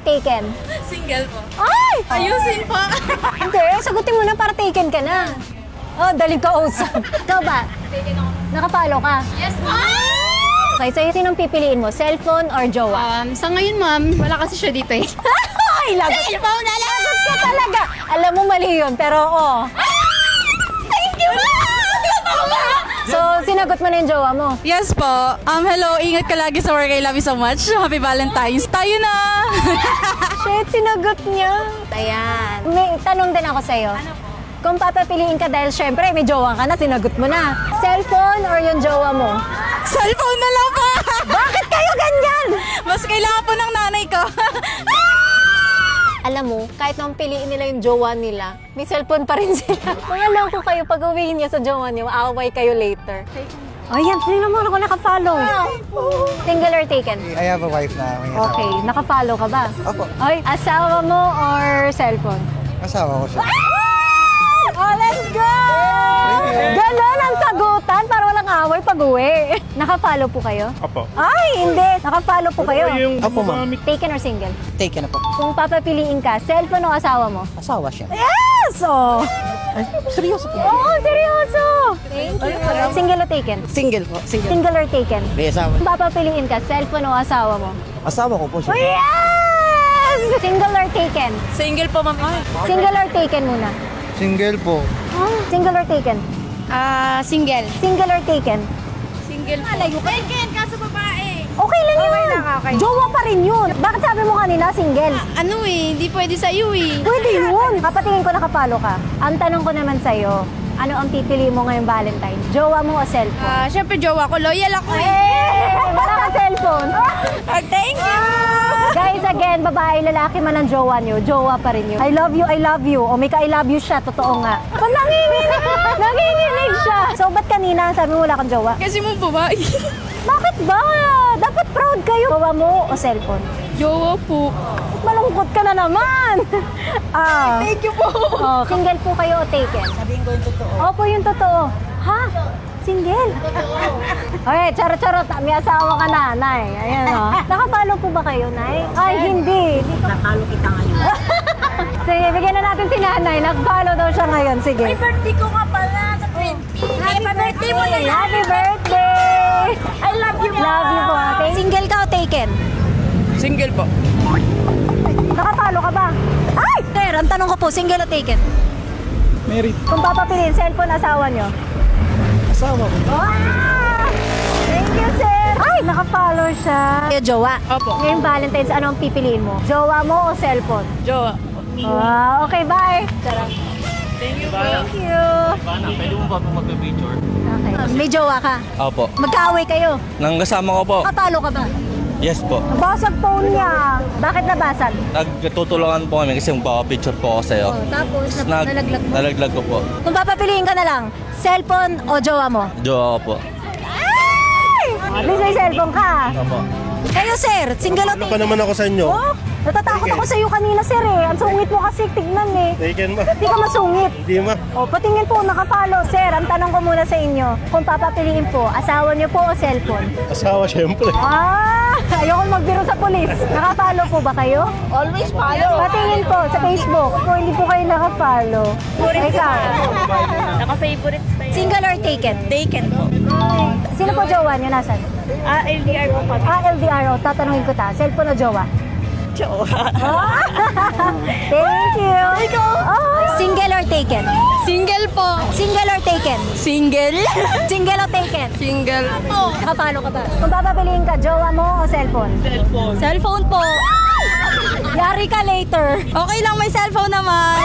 taken? Single po. Ay! Ayusin po. Hindi, sagutin mo na para taken ka na. Oh, daling kausap. Ikaw ba? Nakapalo ka? Yes, ma'am. Okay, sa'yo sinong pipiliin mo? Cellphone or jowa? Sa ngayon, ma'am, wala kasi siya dito eh. Ay, lagot na lagot ka talaga. Alam mo mali yun, pero Thank you, So, sinagot mo na yung jowa mo? Yes po. Hello, ingat ka lagi sa work. I love you so much. Happy Valentine's. Tayo na! Shit, sinagot niya. Ayan. May tanong din ako sa'yo. Ano po? Kung papapiliin ka dahil syempre may jowa ka na, sinagot mo na. Cellphone or yung jowa mo? Cellphone na lang po! Bakit kayo ganyan? Mas kailangan po ng nanay ko. Alam mo, kahit nang piliin nila yung jowa nila, may cellphone pa rin sila. Kung alam ko kayo, pag uwihin niyo sa jowa niyo, aaway kayo later. Ayan, tingnan mo ako nakafollow. Single or taken? I have a wife na. May asawa. Okay, nakafollow ka ba? Opo. Ay, asawa mo or cellphone? Asawa ko siya. Oh, let's go! Ganon ang sagutan para walang away pag-uwi. Nakafollow po kayo? Opo. Ay, hindi. Nakafollow po kayo. Opo, ma'am. Taken or single? Take na po. Kung papapiliin ka, cellphone o asawa mo? Asawa siya. Yes! Oh! Ay, seryoso po. Oo, seryoso! Thank you. Single o taken? Single po. Single. Single or taken? May asawa. Kung papapiliin ka, cellphone o asawa mo? Asawa ko po Oh, siya. yes! Single or taken? Single po, ma'am. Single or taken muna? Single po. Single or taken? Single. Single or taken? Single po. Taken, kaso babae. Okay lang yun. okay. Jowa pa rin yun. Bakit sabi mo kanina single? Ano eh, hindi pwede sa iyo eh. Pwede yun. Kapatingin ko nakapalo ka. Ang tanong ko naman sa'yo, ano ang pipili mo ngayong Valentine? Jowa mo o cellphone? Siyempre, jowa ko. Loyal ako eh. Wala ka cellphone. Thank you! Guys, again, babae, lalaki man ang jowa niyo, jowa pa rin yun. I love you, I love you. O may ka-I love you siya, totoo nga. Ba't nanginginig? Nanginginig siya. So, ba't kanina sabi mo wala kang jowa? Kasi mo babae. Bakit ba? Dapat proud kayo. Jowa mo o cellphone? Jowa po. Malungkot ka na naman. Thank you po. Oh, single po kayo o taken? Sabihin ko yung totoo. Opo, yung totoo. Ha? Single? Okay, charot-charot. May asawa ka na, Nay. Ayan, o. Nakapalo po ba kayo, Nay? Ay, hindi. Nakalo kita ngayon. Sige, bigyan na natin si Nanay. Nag-follow daw siya ngayon. Sige. Birthday ko nga pala sa 20. Happy birthday mo na yan. Happy birthday! I love you. Love you po. Okay? Single ka o taken? Single po. Nakapalo ka ba? Ay! Sir, ang tanong ko po, single o taken? Married. Kung papapiliin, cellphone asawa nyo? Asawa ko. Wow! Thank you, sir! Ay, nakapalo siya. Yung jowa? Opo. Ngayong Valentine's, ano ang pipiliin mo? Jowa mo o cellphone? Jowa. Wow, okay, bye! Charot. Thank you po. Thank you! Pwede mo ba itong magpipicture? Okay. May jowa ka? Opo. Magkaaway kayo? Nang kasama ko po. Nakapalo ka ba? Yes po. Nabasag phone niya. Bakit nabasag? Nagtutulungan po kami kasi magpapapicture po ako sa'yo. Oh, tapos, nalaglag mo? Nalaglag ko po. Kung papapiliin ka na lang, cellphone o jowa mo? Jowa ko po. Ay! At least may cellphone ka. Opo. Kayo, sir, single o Ano pa naman ako sa inyo? Oh, natatakot ako sa iyo kanina, sir eh. Ang sungit mo kasi, tignan eh. Taken ba? Hindi ka masungit. Hindi ma. O, patingin po, nakapalo. Sir, ang tanong ko muna sa inyo, kung papapiliin po, asawa niyo po o cellphone? Asawa syempre. Ayoko magbiro sa polis. Nakapalo po ba kayo? Always follow. Patingin po sa Facebook. Kung hindi po kayo nakapalo. Ikaw. Naka-favorite pa yun. Single or taken? Taken po. Sino po jowa niyo? Nasaan? LDR po pa. LDR. O, tatanungin ko ta. Cellphone o jowa? Jowa. Thank you. Single or taken? Single po. Single or taken? Single? Single o taken? Single po. Nakapalo ka ba? Kung papapiliin ka, jowa mo o cellphone? Cellphone. Cellphone po. Yari ka later. Okay lang, may cellphone naman.